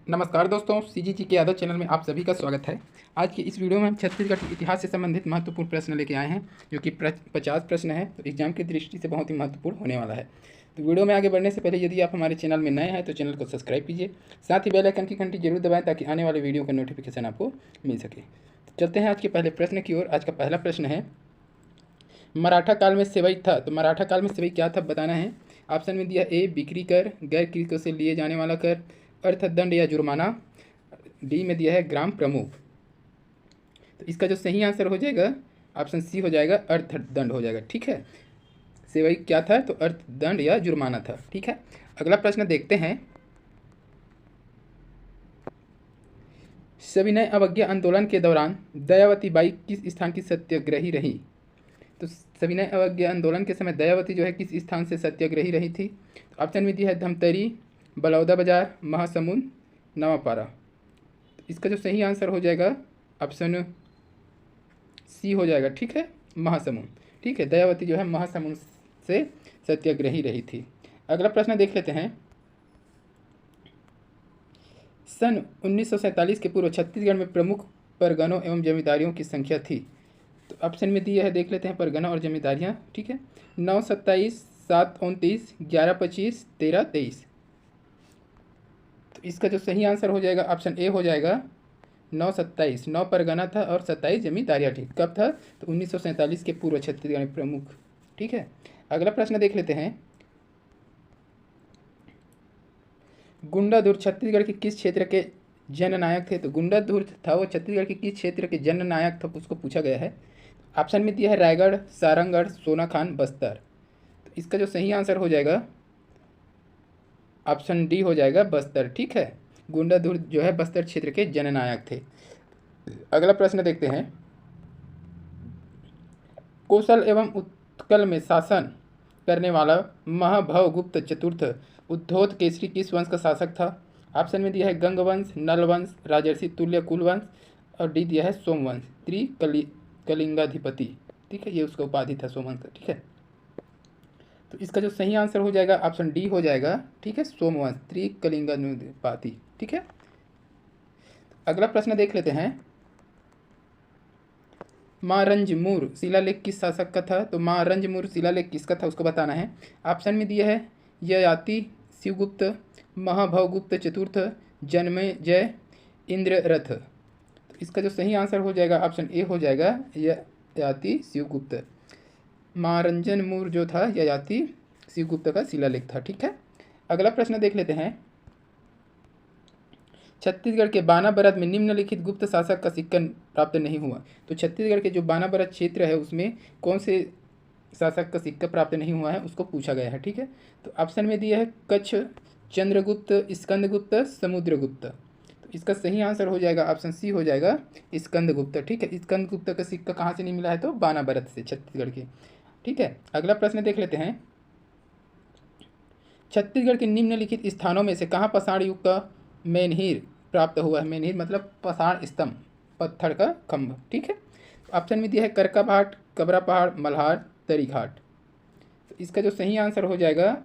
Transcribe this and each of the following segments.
नमस्कार दोस्तों, सीजीजी के यादव चैनल में आप सभी का स्वागत है। आज की इस वीडियो में हम छत्तीसगढ़ के इतिहास से संबंधित महत्वपूर्ण प्रश्न लेके आए हैं, जो कि 50 प्रश्न है। तो एग्जाम की दृष्टि से बहुत ही महत्वपूर्ण होने वाला है। तो वीडियो में आगे बढ़ने से पहले यदि आप हमारे चैनल में नए हैं तो चैनल को सब्सक्राइब कीजिए, साथ ही बेल आइकन की घंटी जरूर दबाएं ताकि आने वाले वीडियो का नोटिफिकेशन आपको मिल सके। तो चलते हैं आज के पहले प्रश्न की ओर। आज का पहला प्रश्न है, मराठा काल में सेवई था। तो मराठा काल में सेवई क्या था बताना है। ऑप्शन में दिया ए बिक्री कर, गैर कृषकों से लिए जाने वाला कर, अर्थदंड या जुर्माना। डी में दिया है ग्राम प्रमुख। तो इसका जो सही आंसर हो जाएगा ऑप्शन सी हो जाएगा, अर्थदंड हो जाएगा। ठीक है, सेवई क्या था तो अर्थदंड या जुर्माना था। ठीक है, अगला प्रश्न देखते हैं। सविनय अवज्ञा आंदोलन के दौरान दयावती बाई किस स्थान की सत्याग्रही रही। तो सविनय अवज्ञा आंदोलन के समय दयावती जो है किस स्थान से सत्याग्रही रही थी। तो ऑप्शन में दिया है धमतरी, बलौदा बाजार, महासमुंद, नवापारा। इसका जो सही आंसर हो जाएगा ऑप्शन सी हो जाएगा। ठीक है, महासमुंद। ठीक है, दयावती जो है महासमुंद से सत्याग्रही रही थी। अगला प्रश्न देख लेते हैं। सन 1947 के पूर्व छत्तीसगढ़ में प्रमुख परगनों एवं जमींदारियों की संख्या थी। तो ऑप्शन में दिया है, देख लेते हैं परगना और जमींदारियाँ। ठीक है, 9, 27, 7, 29, 11, 25, 13, 23। तो इसका जो सही आंसर हो जाएगा ऑप्शन ए हो जाएगा 9, 27। 9 परगना था और 27 जमींदारियाँ थी। कब था तो 1947 के पूर्व छत्तीसगढ़ में प्रमुख। ठीक है, अगला प्रश्न देख लेते हैं। गुंडाधुर छत्तीसगढ़ के किस क्षेत्र के जननायक थे। तो गुंडाधुर था वो छत्तीसगढ़ के किस क्षेत्र के जननायक था, उसको पूछा गया है। ऑप्शन में दिया है रायगढ़, सारंगढ़, सोनाखान, बस्तर। तो इसका जो सही आंसर हो जाएगा ऑप्शन डी हो जाएगा, बस्तर। ठीक है, गुंडाधुर जो है बस्तर क्षेत्र के जननायक थे। अगला प्रश्न देखते हैं। कौशल एवं उत्कल में शासन करने वाला महाभवगुप्त चतुर्थ उद्धोत केसरी किस वंश का शासक था। ऑप्शन में दिया है गंगवंश, नलवंश, राजर्षि तुल्य कुलवंश, और डी दिया है सोमवंश, कलिंगाधिपति। ठीक है, ये उसका उपाधि था सोमवंश का। ठीक है, तो इसका जो सही आंसर हो जाएगा ऑप्शन डी हो जाएगा। ठीक है, सोमवंश, कलिंगाधिपति। ठीक है, अगला प्रश्न देख लेते हैं। महारंजमुर शिलालेख किस शासक का था। तो महारंजमुर शिलालेख किसका था उसको बताना है। ऑप्शन में दिया है ययाति, शिवगुप्त, महाभवगुप्त चतुर्थ, जन्मेजय, इंद्ररथ। तो इसका जो सही आंसर हो जाएगा ऑप्शन ए हो जाएगा, ययाति शिवगुप्त। महारंजनमुर जो था ययाति शिवगुप्त का शिलालेख था। ठीक है, अगला प्रश्न देख लेते हैं। छत्तीसगढ़ के बानाबरत में निम्नलिखित गुप्त शासक का सिक्का प्राप्त नहीं हुआ। तो छत्तीसगढ़ के जो बानाबरत क्षेत्र है उसमें कौन से शासक का सिक्का प्राप्त नहीं हुआ है उसको पूछा गया है। ठीक है, तो ऑप्शन में दिया है कच्छ, चंद्रगुप्त, स्कंदगुप्त, समुद्रगुप्त। तो इसका सही आंसर हो जाएगा ऑप्शन सी हो जाएगा, स्कंदगुप्त। ठीक है, स्कंदगुप्त का सिक्का कहाँ से नहीं मिला है तो बानाबरत से, छत्तीसगढ़ के। ठीक है, अगला प्रश्न देख लेते हैं। छत्तीसगढ़ के निम्नलिखित स्थानों में से कहाँ पाषाण युग का मेनहीर प्राप्त हुआ है। मेनहीर मतलब पाषाण स्तंभ, पत्थर का खंभ। ठीक है, ऑप्शन में दिया है करका भाट, कबरा पहाड़, मल्हार, तरी घाट। तो इसका जो सही आंसर हो जाएगा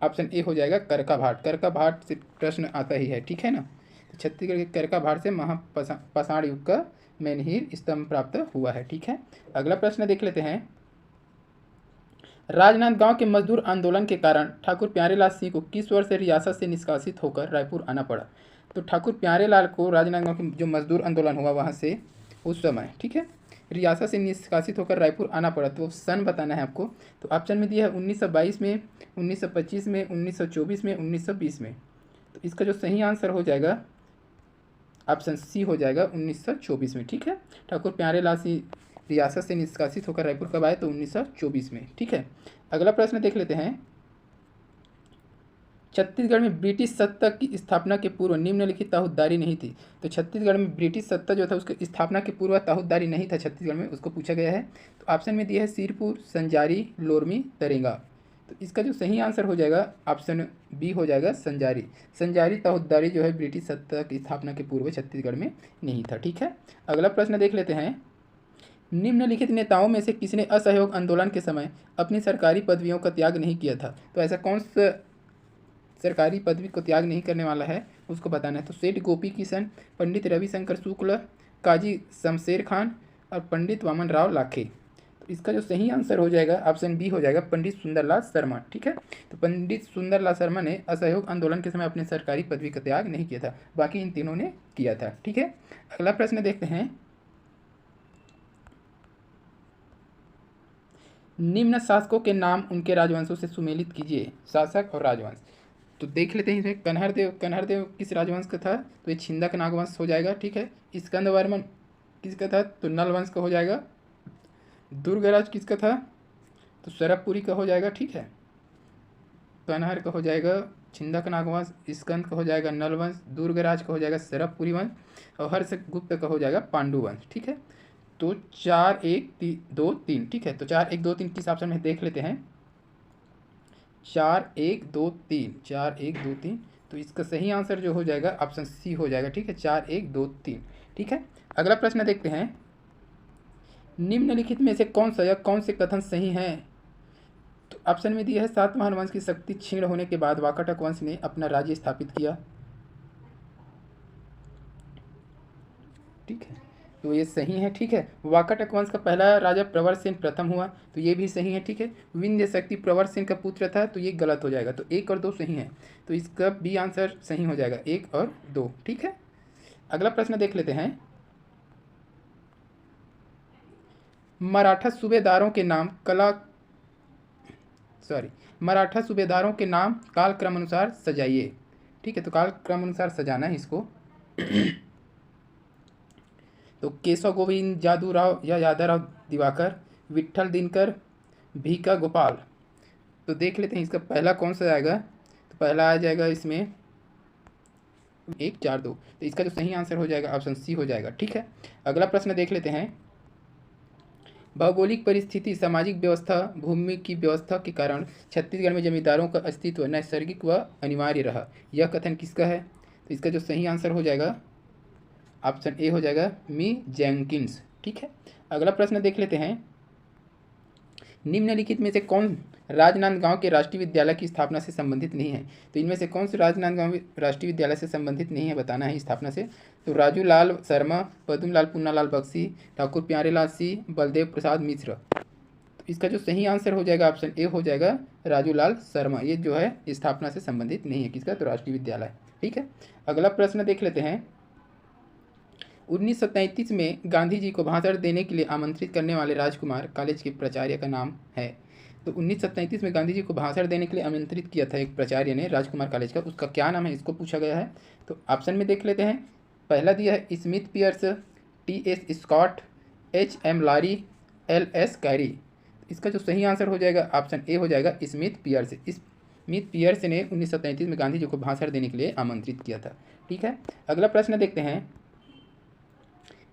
ऑप्शन ए हो जाएगा, करका भाट। करका भाट से प्रश्न आता ही है। ठीक है ना, तो छत्तीसगढ़ के करका भाट से पाषाण युग का मेनहीर स्तंभ प्राप्त हुआ है। ठीक है, अगला प्रश्न देख लेते हैं। राजनांदगांव के मजदूर आंदोलन के कारण ठाकुर प्यारेलाल सिंह को किस वर्ष से रियासत से निष्कासित होकर रायपुर आना पड़ा। तो ठाकुर प्यारेलाल को राजनांदगांव के जो मजदूर आंदोलन हुआ वहाँ से उस समय, ठीक है, रियासत से निष्कासित होकर रायपुर आना पड़ा। तो सन बताना है आपको। तो ऑप्शन में दिया है 1922 में, 1925 में, 1924 में, 1920 में। तो इसका जो सही आंसर हो जाएगा ऑप्शन सी हो जाएगा, 1924 में। ठीक है, ठाकुर प्यारेलाल सिंह रियासत से निष्कासित होकर रायपुर कब आए तो 1924 में। ठीक है, अगला प्रश्न देख लेते हैं। छत्तीसगढ़ में ब्रिटिश सत्ता की स्थापना के पूर्व निम्नलिखित ताहूदारी नहीं थी। तो छत्तीसगढ़ में ब्रिटिश सत्ता जो था उसकी स्थापना के पूर्व ताहूदारी नहीं था छत्तीसगढ़ में, उसको पूछा गया है। तो ऑप्शन में दिया है सिरपुर, संजारी, लोरमी, तरेंगा। तो इसका जो सही आंसर हो जाएगा ऑप्शन बी हो जाएगा, संजारी। संजारी ताहूदारी जो है ब्रिटिश सत्ता की स्थापना के पूर्व छत्तीसगढ़ में नहीं था। ठीक है, अगला प्रश्न देख लेते हैं। निम्नलिखित नेताओं में से किसने असहयोग आंदोलन के समय अपनी सरकारी पदवियों का त्याग नहीं किया था। तो ऐसा कौन सा सरकारी पदवी को त्याग नहीं करने वाला है उसको बताना है। तो सेठ गोपी किशन, पंडित रविशंकर शुक्ल, काजी शमशेर खान और पंडित वामन राव लाखे। तो इसका जो सही आंसर हो जाएगा ऑप्शन बी हो जाएगा, पंडित सुंदरलाल शर्मा। ठीक है, तो पंडित सुंदरलाल शर्मा ने असहयोग आंदोलन के समय अपने सरकारी पदवी का त्याग नहीं किया था, बाकी इन तीनों ने किया था। ठीक है, अगला प्रश्न देखते हैं। निम्न शासकों के नाम उनके राजवंशों से सुमेलित कीजिए, शासक और राजवंश। तो देख लेते हैं इसमें। कन्हरदेव किस राजवंश का था? तो ये छिंदक नागवंश हो जाएगा। ठीक है, स्कंदवर्मन किसका था? तो नल वंश का हो जाएगा। दुर्गराज किसका था? तो सरबपुरी का हो जाएगा। ठीक है, कन्हर का हो जाएगा छिंदक नागवंश, स्कंद का हो जाएगा नल वंश, दुर्गराज का हो जाएगा सरबपुरी वंश और हर्षगुप्त का हो जाएगा पांडु वंश। ठीक है, तो 4 1 2 3। ठीक है, तो 4 1 2 3 किस ऑप्शन में देख लेते हैं। 4 1 2 3, 4 1 2 3। तो इसका सही आंसर जो हो जाएगा ऑप्शन सी हो जाएगा। ठीक है, 4 1 2 3। ठीक है, अगला प्रश्न देखते हैं। निम्नलिखित में से कौन सा या कौन से कथन सही हैं? तो ऑप्शन में दिया है सातवाहन वंश की शक्ति क्षीण होने के बाद वाकाटक वंश ने अपना राज्य स्थापित किया। ठीक है, तो ये सही है। ठीक है, वाकाटक वंश का पहला राजा प्रवर सेन प्रथम हुआ, तो ये भी सही है। ठीक है, विंध्य शक्ति प्रवर सेन का पुत्र था, तो ये गलत हो जाएगा। तो 1 और 2 सही है, तो इसका बी आंसर सही हो जाएगा, 1 और 2। ठीक है, अगला प्रश्न देख लेते हैं। मराठा सूबेदारों के नाम मराठा सूबेदारों के नाम कालक्रम अनुसार सजाइए। ठीक है, तो कालक्रम अनुसार सजाना है इसको। तो केशव गोविंद जादूराव या यादवराव दिवाकर, विट्ठल दिनकर, भीका गोपाल। तो देख लेते हैं इसका पहला कौन सा आएगा। तो पहला आ जाएगा इसमें 1 4 2। तो इसका जो सही आंसर हो जाएगा ऑप्शन सी हो जाएगा। ठीक है, अगला प्रश्न देख लेते हैं। भौगोलिक परिस्थिति, सामाजिक व्यवस्था, भूमि की व्यवस्था के कारण छत्तीसगढ़ में जमींदारों का अस्तित्व नैसर्गिक व अनिवार्य रहा, यह कथन किसका है? तो इसका जो सही आंसर हो जाएगा ऑप्शन ए हो जाएगा, मी जेंकिंस। ठीक है, अगला प्रश्न देख लेते हैं। निम्नलिखित में से कौन राजनांदगांव के राष्ट्रीय विद्यालय की स्थापना से संबंधित नहीं है? तो इनमें से कौन से राजनांदगांव राष्ट्रीय विद्यालय से संबंधित नहीं है, बताना है स्थापना से। तो राजू लाल शर्मा, पद्मलाल पूनालाल बख्शी, ठाकुर प्यारेलाल सिंह, बलदेव प्रसाद मिश्र। तो इसका जो सही आंसर हो जाएगा ऑप्शन ए हो जाएगा, राजू लाल शर्मा। ये जो है स्थापना से संबंधित नहीं है, किसका? तो राष्ट्रीय विद्यालय। ठीक है, अगला प्रश्न देख लेते हैं। 1933 में गांधी जी को भाषण देने के लिए आमंत्रित करने वाले राजकुमार कॉलेज के प्राचार्य का नाम है। तो 1937 में गांधी जी को भाषण देने के लिए आमंत्रित किया था एक प्राचार्य ने राजकुमार कॉलेज का, उसका क्या नाम है, इसको पूछा गया है। तो ऑप्शन में देख लेते हैं। पहला दिया है Smith Pierce, T S. Scott, H.M. Larry, L.S. Carey. इसका जो सही आंसर हो जाएगा ऑप्शन ए हो जाएगा, स्मिथ पियर्स। स्मिथ पियर्स ने 1933 में गांधी जी को भाषण देने के लिए आमंत्रित किया था। ठीक है, अगला प्रश्न देखते हैं।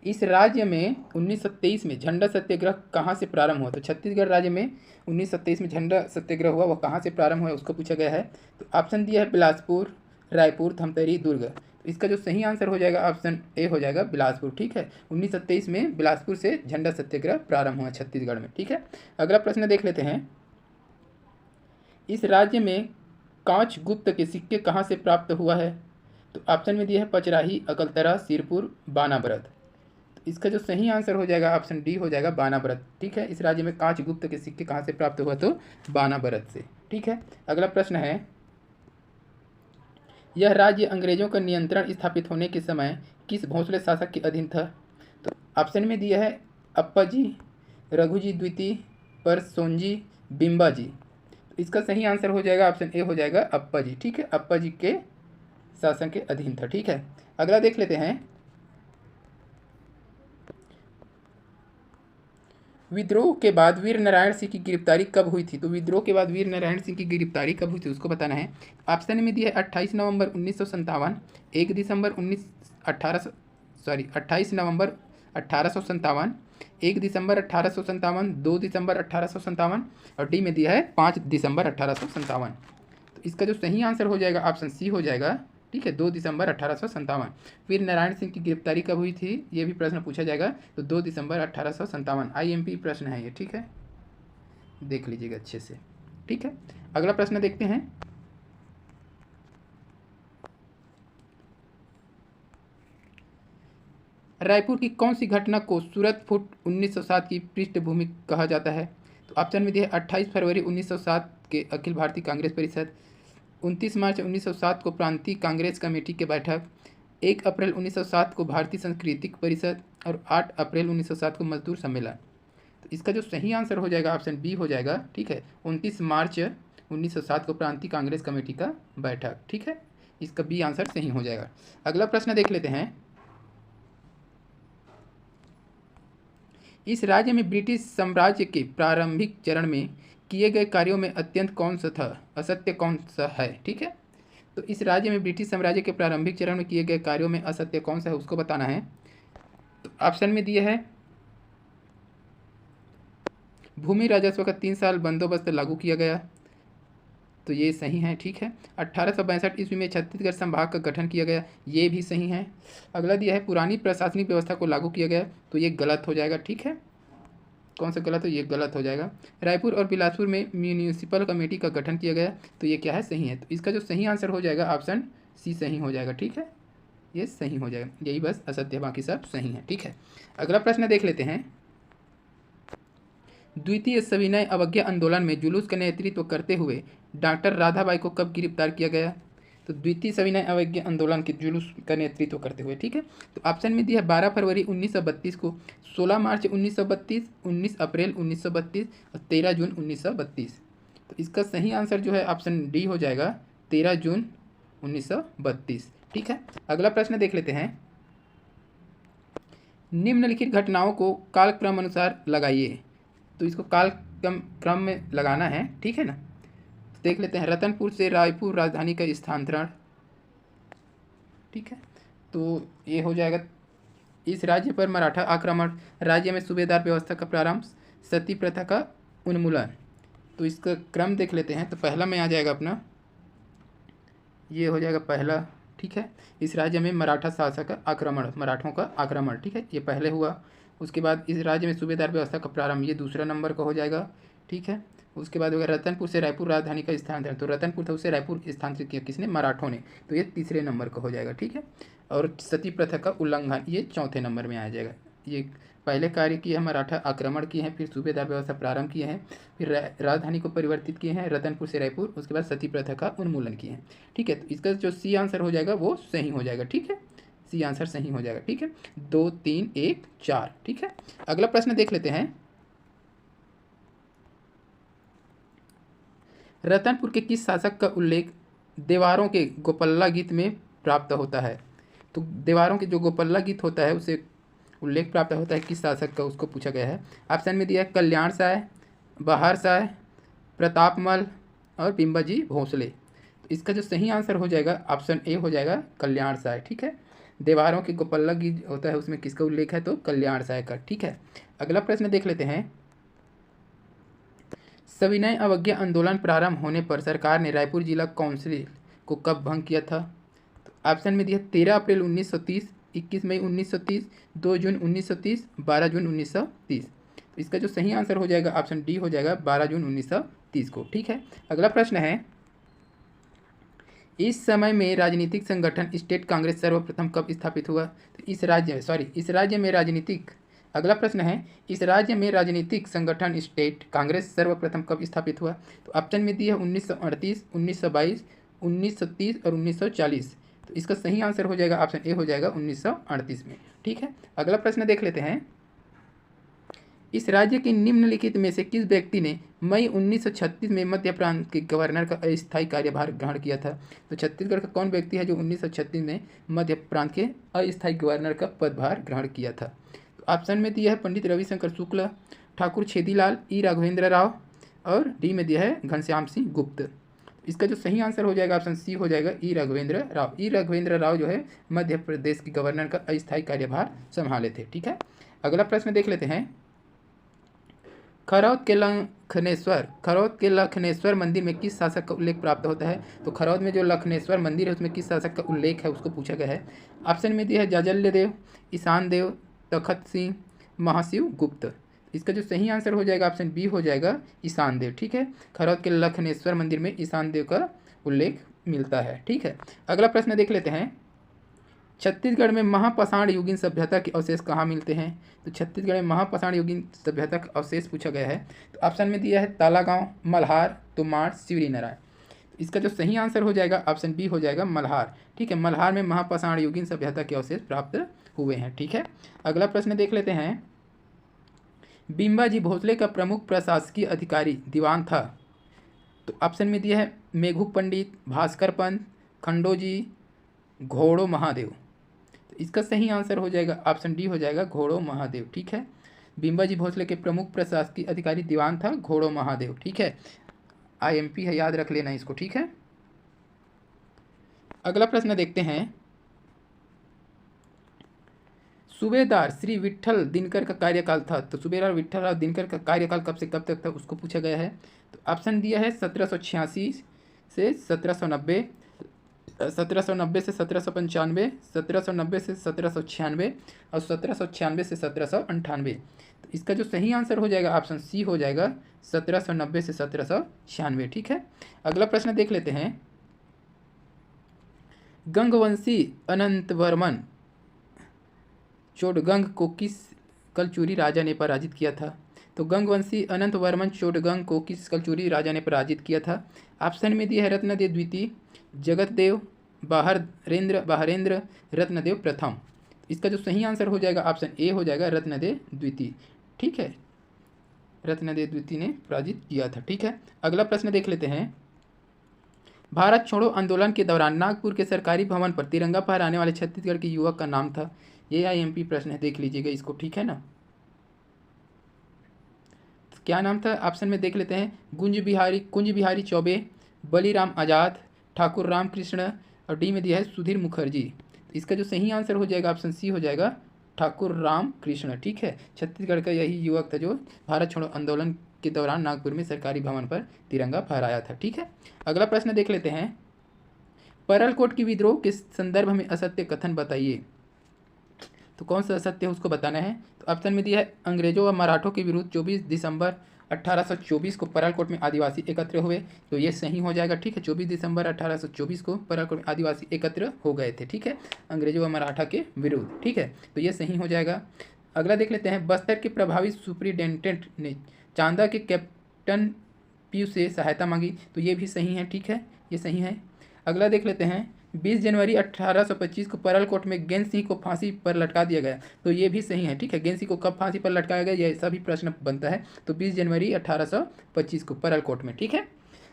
इस राज्य में 1923 में झंडा सत्याग्रह कहाँ से प्रारंभ हुआ? तो छत्तीसगढ़ राज्य में 1923 में झंडा सत्याग्रह हुआ, वह कहाँ से प्रारंभ हुआ उसको पूछा गया है। तो ऑप्शन दिया है बिलासपुर, रायपुर, धमतरी, दुर्ग। तो इसका जो सही आंसर हो जाएगा ऑप्शन ए हो जाएगा, बिलासपुर। ठीक है, 1923 में बिलासपुर से झंडा सत्याग्रह प्रारंभ हुआ छत्तीसगढ़ में। ठीक है, अगला प्रश्न देख लेते हैं। इस राज्य में कांच गुप्त के सिक्के कहाँ से प्राप्त हुआ है? तो ऑप्शन में दिया है पचराही, अकलतरा, सिरपुर, बानाबरत। इसका जो सही आंसर हो जाएगा ऑप्शन डी हो जाएगा, बानाबरत। ठीक है, इस राज्य में कांच गुप्त के सिक्के कहाँ से प्राप्त हुआ? तो बानाबरत से। ठीक है, अगला प्रश्न है। यह राज्य अंग्रेजों का नियंत्रण स्थापित होने के समय किस भोंसले शासक के अधीन था? तो ऑप्शन में दिया है अप्पा जी, रघुजी द्वितीय, परसोंजी, बिम्बा जी। तो इसका सही आंसर हो जाएगा ऑप्शन ए हो जाएगा, अप्पा जी। ठीक है, अप्पा जी के शासन के अधीन था। ठीक है, अगला देख लेते हैं। विद्रोह के बाद वीर नारायण सिंह की गिरफ्तारी कब हुई थी? तो विद्रोह के बाद वीर नारायण सिंह की गिरफ्तारी कब हुई थी उसको बताना है। ऑप्शन में दिया है 28 नवंबर 1957, 1 दिसंबर 28 नवंबर 1857, 1 दिसंबर 1857, 2 दिसंबर 1857 और डी में दिया है 5 दिसंबर 1857। तो इसका जो सही आंसर हो जाएगा ऑप्शन सी हो जाएगा। ठीक है, 2 दिसंबर 1857। वीर नारायण सिंह की गिरफ्तारी कब हुई थी, ये भी प्रश्न पूछा जाएगा। तो 2 दिसंबर 1857 IMP प्रश्न है ये। ठीक है, देख लीजिएगा अच्छे से। ठीक है, अगला प्रश्न देखते हैं। रायपुर की कौन सी घटना को सूरत फुट 1907 की पृष्ठभूमि कहा जाता है? तो ऑप्शन में दिया 28 फरवरी 1907 के अखिल भारतीय कांग्रेस परिषद, 29 मार्च 1907 को प्रांतीय कांग्रेस कमेटी की बैठक, 1 अप्रैल 1907 को भारतीय सांस्कृतिक परिषद और 8 अप्रैल 1907 को मजदूर सम्मेलन। तो इसका जो सही आंसर हो जाएगा ऑप्शन बी हो जाएगा। ठीक है, 29 मार्च 1907 को प्रांतीय कांग्रेस कमेटी का बैठक। ठीक है, इसका बी आंसर सही हो जाएगा। अगला प्रश्न देख लेते हैं। इस राज्य में ब्रिटिश साम्राज्य के प्रारंभिक चरण में किए गए कार्यों में अत्यंत कौन सा था, असत्य कौन सा है? ठीक है, तो इस राज्य में ब्रिटिश साम्राज्य के प्रारंभिक चरण में किए गए कार्यों में असत्य कौन सा है उसको बताना है। तो ऑप्शन में दिए है भूमि राजस्व का 3 साल बंदोबस्त लागू किया गया, तो ये सही है। ठीक है, 1862 ईस्वी में छत्तीसगढ़ संभाग का गठन किया गया, ये भी सही है। अगला दिया है पुरानी प्रशासनिक व्यवस्था को लागू किया गया, तो ये गलत हो जाएगा। ठीक है, कौन सा गलत हो, ये गलत हो जाएगा। रायपुर और बिलासपुर में म्यूनिसिपल कमेटी का गठन किया गया, तो ये क्या है, सही है। तो इसका जो सही आंसर हो जाएगा ऑप्शन सी सही हो जाएगा। ठीक है, ये सही हो जाएगा, यही बस असत्य, बाकी सब सही है। ठीक है, अगला प्रश्न देख लेते हैं। द्वितीय सविनय अवज्ञा आंदोलन में जुलूस का नेतृत्व करते हुए डॉक्टर राधाबाई को कब गिरफ्तार किया गया? तो द्वितीय सविनय अवज्ञा आंदोलन के जुलूस का नेतृत्व करते हुए। ठीक है, तो ऑप्शन में दिया 12 फरवरी 1932 को, 16 मार्च 1932, 19 अप्रैल 1932 और 13 जून 1932। तो इसका सही आंसर जो है ऑप्शन डी हो जाएगा, 13 जून 1932। ठीक है, अगला प्रश्न देख लेते हैं। निम्नलिखित घटनाओं को कालक्रम अनुसार लगाइए, तो इसको काल क्रम में लगाना है। ठीक है ना, तो देख लेते हैं। रतनपुर से रायपुर राजधानी का स्थानांतरण। ठीक है, तो ये हो जाएगा। इस राज्य पर मराठा आक्रमण, राज्य में सूबेदार व्यवस्था का प्रारंभ, सती प्रथा का उन्मूलन। तो इसका क्रम देख लेते हैं। तो पहला में आ जाएगा अपना, ये हो जाएगा पहला। ठीक है, इस राज्य में मराठा शासक का आक्रमण, मराठों का आक्रमण। ठीक है, ये पहले हुआ। उसके बाद इस राज्य में सूबेदार व्यवस्था का प्रारंभ, ये दूसरा नंबर का हो जाएगा। ठीक है, उसके बाद होगा रतनपुर से रायपुर राजधानी का स्थानांतरण, तो रतनपुर था उससे रायपुर स्थानांतरित किया किसने, मराठों ने, तो ये तीसरे नंबर का हो जाएगा। ठीक है, और सती प्रथा का उल्लंघन ये चौथे नंबर में आ जाएगा। ये पहले कार्य किए हैं, मराठा आक्रमण किए हैं, फिर सूबेदार व्यवस्था प्रारंभ किए हैं, फिर राजधानी को परिवर्तित किए हैं रतनपुर से रायपुर, उसके बाद सती प्रथा का उन्मूलन किए हैं। ठीक है, तो इसका जो सी आंसर हो जाएगा वो सही हो जाएगा। ठीक है, सी आंसर सही हो जाएगा। ठीक है, 2 3 1 4। ठीक है, अगला प्रश्न देख लेते हैं। रतनपुर के किस शासक का उल्लेख देवारों के गोपल्ला गीत में प्राप्त होता है? तो देवारों के जो गोपल्ला गीत होता है उसे उल्लेख प्राप्त होता है किस शासक का, उसको पूछा गया है। ऑप्शन में दिया है कल्याण साय, बहार साय, प्रतापमल और बिंबाजी भोसले। तो इसका जो सही आंसर हो जाएगा ऑप्शन ए हो जाएगा, कल्याण साय। ठीक है, देवारों के गोपल्ला गीत होता है उसमें किसका उल्लेख है, तो कल्याण साय का। ठीक है, अगला प्रश्न देख लेते हैं। सविनय अवज्ञा आंदोलन प्रारंभ होने पर सरकार ने रायपुर जिला काउंसिल को कब भंग किया था? तो ऑप्शन में दिया 13 अप्रैल 1930, 21 मई 1930, 2 जून 1930, 12 जून 1930। तो इसका जो सही आंसर हो जाएगा ऑप्शन डी हो जाएगा, 12 जून 1930 को। ठीक है, अगला प्रश्न है। इस समय में राजनीतिक संगठन स्टेट कांग्रेस सर्वप्रथम कब स्थापित हुआ? तो इस राज्य में राजनीतिक, अगला प्रश्न है, इस राज्य में राजनीतिक संगठन स्टेट कांग्रेस सर्वप्रथम कब स्थापित हुआ? तो ऑप्शन में दिया है 1938, 1922, 1930 और 1940। तो इसका सही आंसर हो जाएगा ऑप्शन ए हो जाएगा 1938 में। ठीक है, अगला प्रश्न देख लेते हैं। इस राज्य के निम्नलिखित में से किस व्यक्ति ने मई 1936 में मध्य प्रांत के गवर्नर का अस्थायी कार्यभार ग्रहण किया था? तो छत्तीसगढ़ का कौन व्यक्ति है जो 1936 में मध्य प्रांत के अस्थायी गवर्नर का पदभार ग्रहण किया था? तो ऑप्शन में दिया है पंडित रविशंकर शुक्ल, ठाकुर छेदीलाल, ई राघवेंद्र राव और डी में दिया है घनश्याम सिंह गुप्त। इसका जो सही आंसर हो जाएगा ऑप्शन सी हो जाएगा, ई राघवेंद्र राव। ई राघवेंद्र राव जो है मध्य प्रदेश के गवर्नर का अस्थायी कार्यभार संभाले थे। ठीक है, अगला प्रश्न देख लेते हैं। खरौद के लखनेश्वर मंदिर में किस शासक का उल्लेख प्राप्त होता है? तो खरौद में जो लखनेश्वर मंदिर है उसमें किस शासक का उल्लेख है उसको पूछा गया है। ऑप्शन में दिया है जाजल्य देव, ईशान देव, तखत सिंह, महाशिव गुप्त। इसका जो सही आंसर हो जाएगा ऑप्शन बी हो जाएगा, ईशान देव। ठीक है, खरौद के लखनेश्वर मंदिर में ईशान देव का उल्लेख मिलता है। ठीक है, अगला प्रश्न देख लेते हैं। छत्तीसगढ़ में महापाषाण युगीन सभ्यता के अवशेष कहाँ मिलते हैं? तो छत्तीसगढ़ में महापाषाण युगीन सभ्यता का अवशेष पूछा गया है। तो ऑप्शन में दिया है तालागांव, मल्हार, तुमाड़, शिवरी नारायण। तो इसका जो सही आंसर हो जाएगा ऑप्शन बी हो जाएगा मल्हार। ठीक है, मल्हार में महापाषाण युगीन सभ्यता के अवशेष प्राप्त हुए हैं। ठीक है, अगला प्रश्न देख लेते हैं। बिम्बाजी भोसले का प्रमुख प्रशासकीय अधिकारी दीवान था? तो ऑप्शन में दिया है मेघू पंडित, भास्कर पंत, खंडोजी, घोड़ो महादेव। तो इसका सही आंसर हो जाएगा ऑप्शन डी हो जाएगा घोड़ो महादेव। ठीक है, बिम्बाजी भोसले के प्रमुख प्रशासकीय अधिकारी दीवान था घोड़ो महादेव। ठीक है, आईएमपी है, याद रख लेना इसको। ठीक है, अगला प्रश्न देखते हैं। सूबेदार श्री विट्ठल दिनकर का कार्यकाल था? तो सूबेदार विट्ठल दिनकर का कार्यकाल कब से कब तक था उसको पूछा गया है। तो ऑप्शन दिया है 1786 से 1790, 1790 से 1795, 1790 से 1796 और 1796 से 1798। तो इसका जो सही आंसर हो जाएगा ऑप्शन सी हो जाएगा 1790 से 1796। ठीक है, अगला प्रश्न देख लेते हैं। गंगवंशी अनंतवर्मन चोडगंग को किस कलचुरी राजा ने पराजित किया था? तो गंगवंशी अनंतवर्मन चोडगंग को किस कलचुरी राजा ने पराजित किया था? ऑप्शन में दिया है रत्नदेव द्वितीय, जगतदेव, बहारेंद्र, रत्नदेव प्रथम। इसका जो सही आंसर हो जाएगा ऑप्शन ए हो जाएगा रत्नदेव द्वितीय। ठीक है, रत्नदेव द्वितीय ने पराजित किया था। ठीक है, अगला प्रश्न देख लेते हैं। भारत छोड़ो आंदोलन के दौरान नागपुर के सरकारी भवन पर तिरंगा फहराने वाले छत्तीसगढ़ के युवक का नाम था? ये आईएमपी प्रश्न है, देख लीजिएगा इसको। ठीक है ना, तो क्या नाम था? ऑप्शन में देख लेते हैं। कुंज बिहारी चौबे, बलीराम आजाद, ठाकुर रामकृष्ण और डी में दिया है सुधीर मुखर्जी। तो इसका जो सही आंसर हो जाएगा ऑप्शन सी हो जाएगा ठाकुर रामकृष्ण। ठीक है, छत्तीसगढ़ का यही युवक था जो भारत छोड़ो आंदोलन के दौरान नागपुर में सरकारी भवन पर तिरंगा फहराया था। ठीक है, अगला प्रश्न देख लेते हैं। परलकोट की विद्रोह के संदर्भ में असत्य कथन बताइए। तो कौन सा असत्य है उसको बताना है। तो ऑप्शन में दिया है अंग्रेजों व मराठों के विरुद्ध 24 दिसंबर 1824 को परलकोट में आदिवासी एकत्र हुए। तो ये सही हो जाएगा। ठीक है, 24 दिसंबर 1824 को परलकोट में आदिवासी एकत्र हो गए थे। ठीक है, अंग्रेजों व मराठा के विरुद्ध। ठीक है, तो ये सही हो जाएगा। अगला देख लेते हैं। बस्तर के प्रभावी सुप्रिटेंडेंट ने चांदा के कैप्टन पीयू से सहायता मांगी। तो ये भी सही है। ठीक है, ये सही है। अगला देख लेते हैं। 20 जनवरी 1825 को परलकोट में गेंद सिंह को फांसी पर लटका दिया गया। तो ये भी सही है। ठीक है, गेंद सिंह को कब फांसी पर लटकाया गया ये ऐसा भी प्रश्न बनता है। तो 20 जनवरी 1825 को परलकोट में। ठीक है,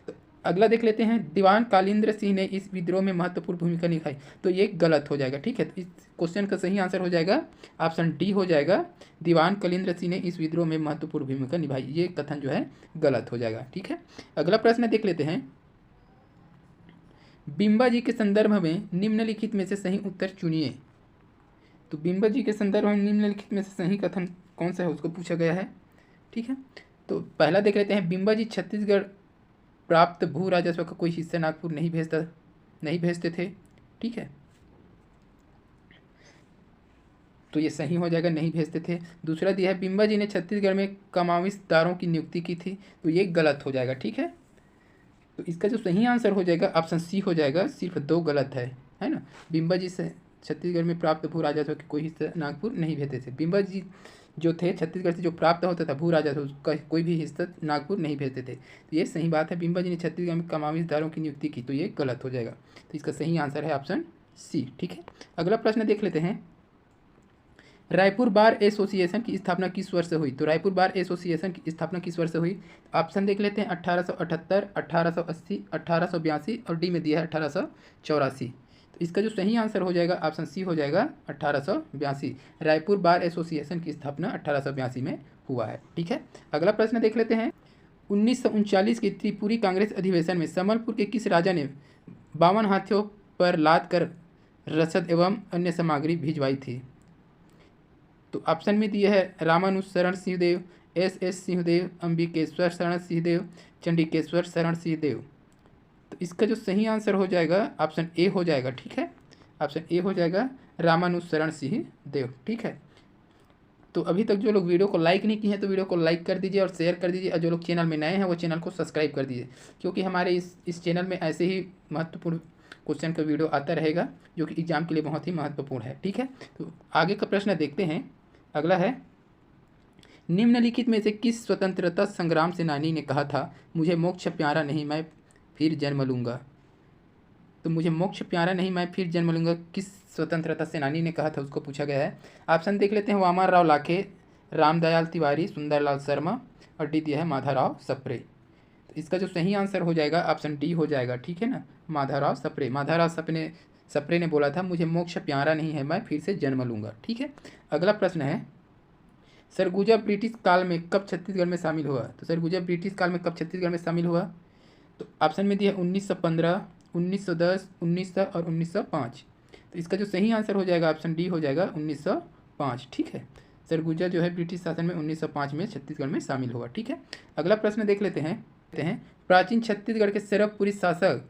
तो अगला देख लेते हैं। दीवान कालिंद्र सिंह ने इस विद्रोह में महत्वपूर्ण भूमिका निभाई। तो ये गलत हो जाएगा। ठीक है, तो इस क्वेश्चन का सही आंसर हो जाएगा ऑप्शन डी हो जाएगा दीवान कालिंद्र सिंह ने इस विद्रोह में महत्वपूर्ण भूमिका निभाई। ये कथन जो है गलत हो जाएगा। ठीक है, अगला प्रश्न देख लेते हैं। बिम्बाजी के संदर्भ में निम्नलिखित में से सही उत्तर चुनिए। तो बिम्बाजी के संदर्भ में निम्नलिखित में से सही कथन कौन सा है उसको पूछा गया है। ठीक है, तो पहला देख लेते हैं। बिम्बाजी छत्तीसगढ़ प्राप्त भू राजस्व का कोई हिस्सा नागपुर नहीं भेजते थे। ठीक है, तो ये सही हो जाएगा, नहीं भेजते थे। दूसरा दिया है बिम्बाजी ने छत्तीसगढ़ में कमाविशदारों की नियुक्ति की थी। तो ये गलत हो जाएगा। ठीक है, तो इसका जो सही आंसर हो जाएगा ऑप्शन सी हो जाएगा। सिर्फ दो गलत है ना। बिम्बाजी से छत्तीसगढ़ में प्राप्त भू राजस्व के कोई हिस्सा नागपुर नहीं भेजते थे। बिम्बाजी जो थे छत्तीसगढ़ से जो प्राप्त होता था भू राजस्व उसका कोई भी हिस्सा नागपुर नहीं भेजते थे। तो ये सही बात है। बिम्बाजी ने छत्तीसगढ़ में कमाविशदारों की नियुक्ति की। तो ये गलत हो जाएगा। तो इसका सही आंसर है ऑप्शन सी। ठीक है, अगला प्रश्न देख लेते हैं। रायपुर बार एसोसिएशन की स्थापना किस वर्ष से हुई? तो रायपुर बार एसोसिएशन की स्थापना किस वर्ष से हुई? ऑप्शन देख लेते हैं। 1878, 1880, 1882 और डी में दिया है 1884। तो इसका जो सही आंसर हो जाएगा ऑप्शन सी हो जाएगा 1882। रायपुर बार एसोसिएशन की स्थापना 1882 में हुआ है। ठीक है, अगला प्रश्न देख लेते हैं। 1939 के त्रिपुरी कांग्रेस अधिवेशन में सम्बलपुर के किस राजा ने 52 हाथियों पर लाद कर रसद एवं अन्य सामग्री भिजवाई थी? तो ऑप्शन में दिया है रामानुज शरण सिंहदेव, एस सिंहदेव, अंबिकेश्वर शरण सिंहदेव, चंडिकेश्वर शरण सिंहदेव। तो इसका जो सही आंसर हो जाएगा ऑप्शन ए हो जाएगा। ठीक है, ऑप्शन ए हो जाएगा रामानुज शरण सिंहदेव। ठीक है, तो अभी तक जो लोग वीडियो को लाइक नहीं किए हैं तो वीडियो को लाइक कर दीजिए और शेयर कर दीजिए। और जो लोग चैनल में नए हैं वो चैनल को सब्सक्राइब कर दीजिए, क्योंकि हमारे इस चैनल में ऐसे ही महत्वपूर्ण क्वेश्चन का वीडियो आता रहेगा जो कि एग्जाम के लिए बहुत ही महत्वपूर्ण है। ठीक है, तो आगे का प्रश्न देखते हैं। अगला है, निम्नलिखित में से किस स्वतंत्रता संग्राम सेनानी ने कहा था मुझे मोक्ष प्यारा नहीं मैं फिर जन्म लूँगा। तो मुझे मोक्ष प्यारा नहीं मैं फिर जन्म लूँगा किस स्वतंत्रता सेनानी ने कहा था, उसको पूछा गया है। ऑप्शन देख लेते हैं, वामन राव लाखे, रामदयाल तिवारी, सुंदरलाल शर्मा, और डी दिया है माधवराव सप्रे। तो इसका जो सही आंसर हो जाएगा ऑप्शन डी हो जाएगा। ठीक है ना, माधवराव सप्रे। माधवराव सप्रे ने बोला था मुझे मोक्ष प्यारा नहीं है मैं फिर से जन्म लूँगा। ठीक है, अगला प्रश्न है, सरगुजा ब्रिटिश काल में कब छत्तीसगढ़ में शामिल हुआ। तो सरगुजा ब्रिटिश काल में कब छत्तीसगढ़ में शामिल हुआ। तो ऑप्शन में दिया है 1915, 1910, 1900 और 1905। तो इसका जो सही आंसर हो जाएगा ऑप्शन डी हो जाएगा 1905। ठीक है, सरगुजा जो है ब्रिटिश शासन में 1905 में छत्तीसगढ़ में शामिल हुआ। ठीक है, अगला प्रश्न देख लेते हैं। प्राचीन छत्तीसगढ़ के सरबपुरी शासक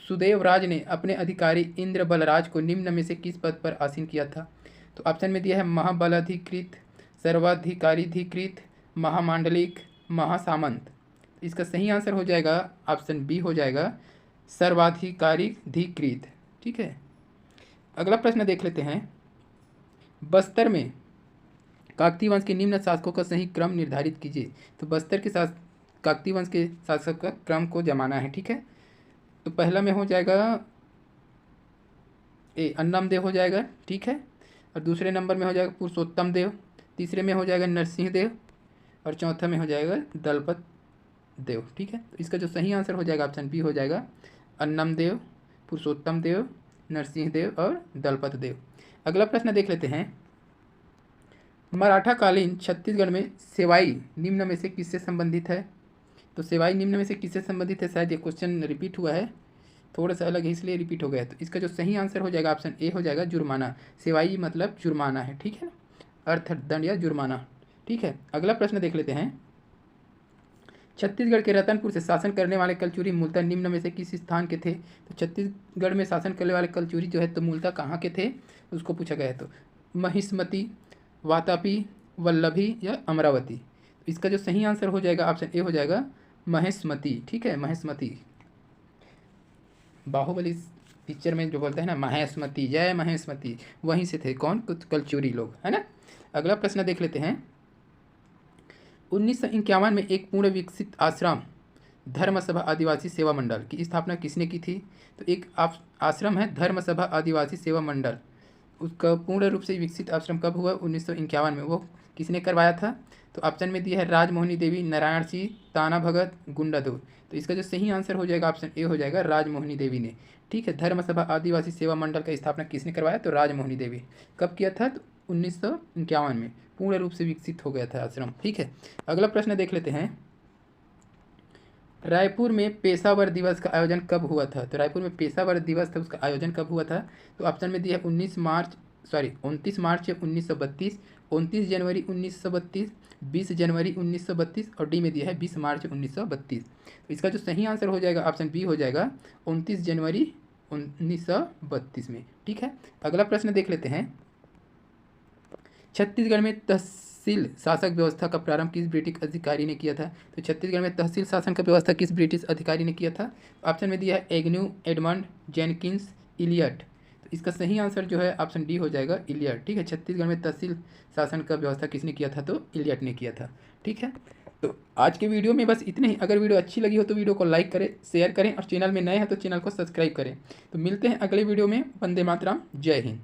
सुदेवराज ने अपने अधिकारी इंद्र बलराज को निम्न में से किस पद पर आसीन किया था। तो ऑप्शन में दिया है महाबलाधिकृत, सर्वाधिकारीधिकृत, महामांडलिक, महासामंत। इसका सही आंसर हो जाएगा ऑप्शन बी हो जाएगा सर्वाधिकारीधिकृत। ठीक है, अगला प्रश्न देख लेते हैं। बस्तर में काकतीय वंश के निम्न शासकों का सही क्रम निर्धारित कीजिए। तो बस्तर के काकतीय वंश के शासक का क्रम को जमाना है। ठीक है, तो पहला में हो जाएगा ए अन्नम देव हो जाएगा। ठीक है, और दूसरे नंबर में हो जाएगा पुरुषोत्तम देव, तीसरे में हो जाएगा नरसिंह देव, और चौथा में हो जाएगा दलपत देव। ठीक है, तो इसका जो सही आंसर हो जाएगा ऑप्शन बी हो जाएगा अन्नम देव, पुरुषोत्तम देव, नरसिंह देव और दलपत देव। अगला प्रश्न देख लेते हैं। मराठा कालीन छत्तीसगढ़ में सेवाई निम्न में से किससे संबंधित है। तो सेवाई निम्न में से किससे संबंधित है, शायद ये क्वेश्चन रिपीट हुआ है, थोड़ा सा अलग है इसलिए रिपीट हो गया है। तो इसका जो सही आंसर हो जाएगा ऑप्शन ए हो जाएगा जुर्माना। सेवाई मतलब जुर्माना है। ठीक है, अर्थदंड या जुर्माना। ठीक है, अगला प्रश्न देख लेते हैं। छत्तीसगढ़ के रतनपुर से शासन करने वाले कलचुरी मूलतः निम्न में से किस स्थान के थे। तो छत्तीसगढ़ में शासन करने वाले कलचुरी जो है तो मूलतः कहाँ के थे उसको पूछा गया है। तो महिष्मती, वातापी, वल्लभी या अमरावती। इसका जो सही आंसर हो जाएगा ऑप्शन ए हो जाएगा महेशमती। ठीक है, महेशमती। बाहुबली पिक्चर में जो बोलते हैं ना महेशमती, जय महेशमती, वहीं से थे कौन, कुछ कलचुरी लोग, है ना। अगला प्रश्न देख लेते हैं। 1951 में एक पूर्ण विकसित आश्रम धर्मसभा आदिवासी सेवा मंडल की स्थापना किसने की थी। तो एक आश्रम है धर्मसभा आदिवासी सेवा मंडल, उसका पूर्ण रूप से विकसित आश्रम कब हुआ, 1951 में। वो किसने करवाया था। तो ऑप्शन में दिया है राजमोहनी देवी, नारायण सिंह, ताना भगत, गुंडाधो। तो इसका जो सही आंसर हो जाएगा ऑप्शन ए हो जाएगा राजमोहनी देवी ने। ठीक है, धर्मसभा आदिवासी सेवा मंडल का स्थापना किसने करवाया, तो राजमोहनी देवी। कब किया था, तो 1951 में पूर्ण रूप से विकसित हो गया था आश्रम। ठीक है, अगला प्रश्न देख लेते हैं। रायपुर में पेशावर दिवस का आयोजन कब हुआ था। तो रायपुर में पेशावर दिवस था, उसका आयोजन कब हुआ था। तो ऑप्शन में दिया है 29 मार्च 1932, 29 जनवरी 1932, 20 जनवरी 1932 और डी में दिया है 20 मार्च 1932। तो इसका जो सही आंसर हो जाएगा ऑप्शन बी हो जाएगा 29 जनवरी 1932 में। ठीक है, अगला प्रश्न देख लेते हैं। छत्तीसगढ़ में तहसील शासक व्यवस्था का प्रारंभ किस ब्रिटिश अधिकारी ने किया था। तो छत्तीसगढ़ में तहसील शासन का व्यवस्था किस ब्रिटिश अधिकारी ने किया था। ऑप्शन में दिया है एग्न्यू, एडमंड, जेनकिंस, इलियट। तो इसका सही आंसर जो है ऑप्शन डी हो जाएगा इलियट। ठीक है, छत्तीसगढ़ में तहसील शासन का व्यवस्था किसने किया था, तो इलियट ने किया था। ठीक है, तो आज के वीडियो में बस इतने ही। अगर वीडियो अच्छी लगी हो तो वीडियो को लाइक करें, शेयर करें और चैनल में नए हैं तो चैनल को सब्सक्राइब करें। तो मिलते हैं अगले वीडियो में। वंदे मातरम, जय हिंद।